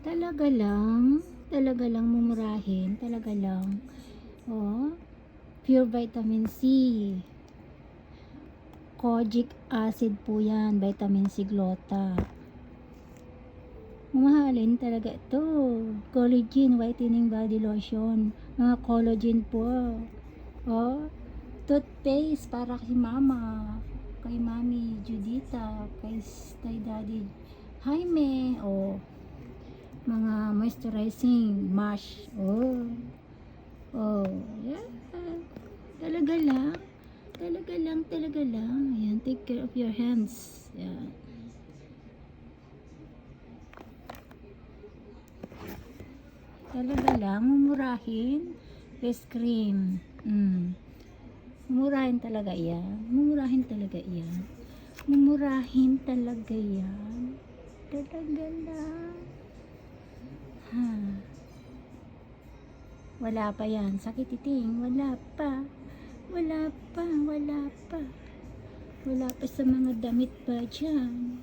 Talaga lang mumurahin, talaga lang. Oh, pure vitamin C. Kojic acid po yan, vitamin C glota. Mamahalin talaga ito. Collagen, whitening body lotion. Mga collagen po. Oh, toothpaste para kay mama, kay mami Judita, kay daddy Jaime. Oh, mga moisturizing mask. Oh, yeah. Talaga lang. Talaga lang. Ayan, take care of your hands. Ayan. Talaga lang, mumurahin. Face cream. Mumurahin talaga yan. Mumurahin talaga yan. Mumurahin talaga yan. Talaga lang. Ha. Wala pa yan. Sakit iting. Wala pa. Wala pa sa mga damit pa dyan.